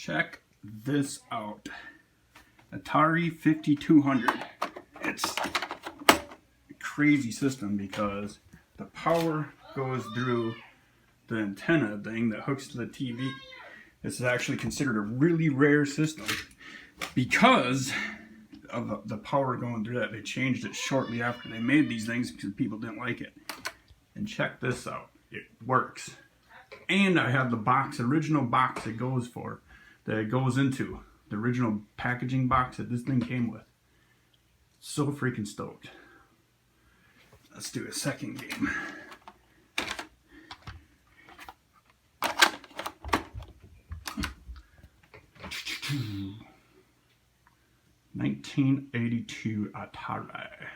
Check this out. Atari 5200. It's a crazy system because the power goes through the antenna thing that hooks to the TV. This is actually considered a really rare system because of the power going through that. They changed it shortly after they made these things because people didn't like it. And check this out. It works. And I have the box, original box it goes into. The original packaging box that this thing came with. So freaking stoked. Let's do a second game. "1982 Atari."